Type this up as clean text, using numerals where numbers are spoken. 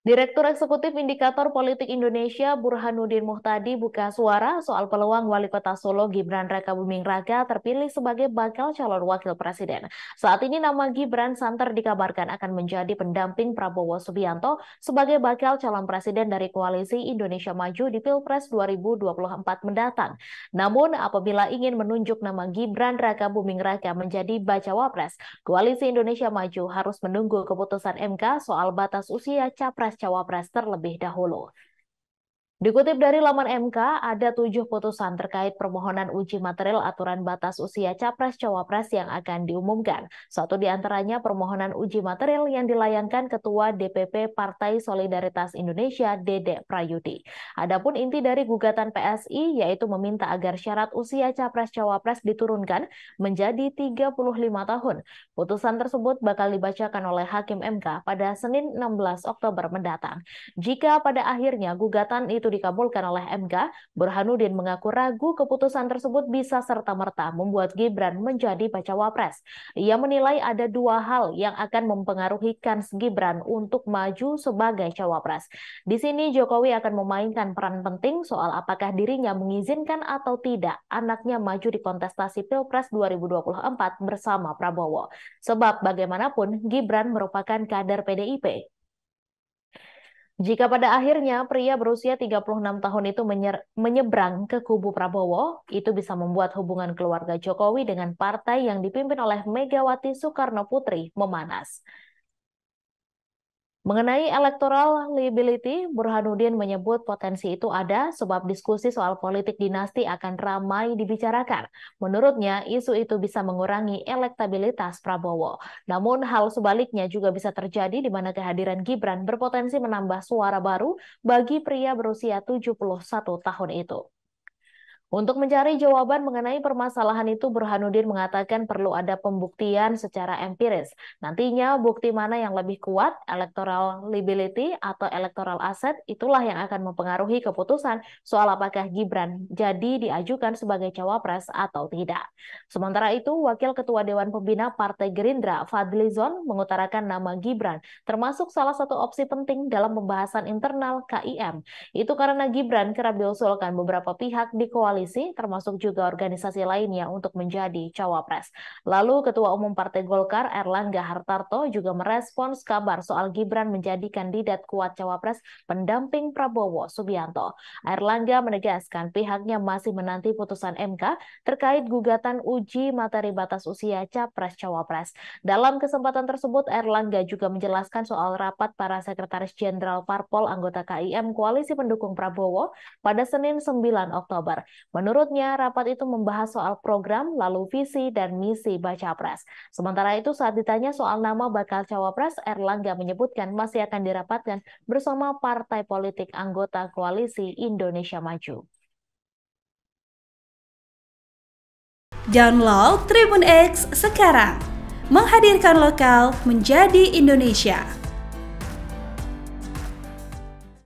Direktur Eksekutif Indikator Politik Indonesia Burhanuddin Muhtadi buka suara soal peluang Wali Kota Solo Gibran Rakabuming Raka terpilih sebagai bakal calon wakil presiden. Saat ini nama Gibran santer dikabarkan akan menjadi pendamping Prabowo Subianto sebagai bakal calon presiden dari Koalisi Indonesia Maju di Pilpres 2024 mendatang. Namun apabila ingin menunjuk nama Gibran Rakabuming Raka menjadi bacawa pres, Koalisi Indonesia Maju harus menunggu keputusan MK soal batas usia capres-cawapres terlebih dahulu. Dikutip dari laman MK, ada 7 putusan terkait permohonan uji material aturan batas usia capres-cawapres yang akan diumumkan. Satu di antaranya permohonan uji material yang dilayangkan Ketua DPP Partai Solidaritas Indonesia, Dede Prayudi. Adapun inti dari gugatan PSI yaitu meminta agar syarat usia capres-cawapres diturunkan menjadi 35 tahun. Putusan tersebut bakal dibacakan oleh Hakim MK pada Senin 16 Oktober mendatang. Jika pada akhirnya gugatan itu dikabulkan oleh MK, Burhanuddin mengaku ragu keputusan tersebut bisa serta-merta membuat Gibran menjadi bacawa pres. Ia menilai ada 2 hal yang akan mempengaruhi kans Gibran untuk maju sebagai cawapres. Di sini Jokowi akan memainkan peran penting soal apakah dirinya mengizinkan atau tidak anaknya maju di kontestasi Pilpres 2024 bersama Prabowo. Sebab bagaimanapun Gibran merupakan kader PDIP. Jika pada akhirnya pria berusia 36 tahun itu menyeberang ke kubu Prabowo, itu bisa membuat hubungan keluarga Jokowi dengan partai yang dipimpin oleh Megawati Soekarno Putri memanas. Mengenai electoral liability, Burhanuddin menyebut potensi itu ada sebab diskusi soal politik dinasti akan ramai dibicarakan. Menurutnya, isu itu bisa mengurangi elektabilitas Prabowo. Namun, hal sebaliknya juga bisa terjadi di mana kehadiran Gibran berpotensi menambah suara baru bagi pria berusia 71 tahun itu. Untuk mencari jawaban mengenai permasalahan itu, Burhanuddin mengatakan perlu ada pembuktian secara empiris. Nantinya bukti mana yang lebih kuat, electoral liability atau electoral asset, itulah yang akan mempengaruhi keputusan soal apakah Gibran jadi diajukan sebagai cawapres atau tidak. Sementara itu, Wakil Ketua Dewan Pembina Partai Gerindra, Fadly Zon, mengutarakan nama Gibran, termasuk salah satu opsi penting dalam pembahasan internal KIM. Itu karena Gibran kerap diusulkan beberapa pihak di koalisi, termasuk juga organisasi lainnya untuk menjadi cawapres. Lalu Ketua Umum Partai Golkar Erlangga Hartarto juga merespons kabar soal Gibran menjadi kandidat kuat cawapres pendamping Prabowo Subianto. Erlangga menegaskan pihaknya masih menanti putusan MK terkait gugatan uji materi batas usia capres-cawapres. Dalam kesempatan tersebut, Erlangga juga menjelaskan soal rapat para sekretaris jenderal Parpol anggota KIM Koalisi Pendukung Prabowo pada Senin 9 Oktober. Menurutnya, rapat itu membahas soal program, lalu visi dan misi Baca Pres. Sementara itu, saat ditanya soal nama bakal cawapres, Erlangga menyebutkan masih akan dirapatkan bersama partai politik anggota Koalisi Indonesia Maju. Download Tribun X sekarang, menghadirkan lokal menjadi Indonesia.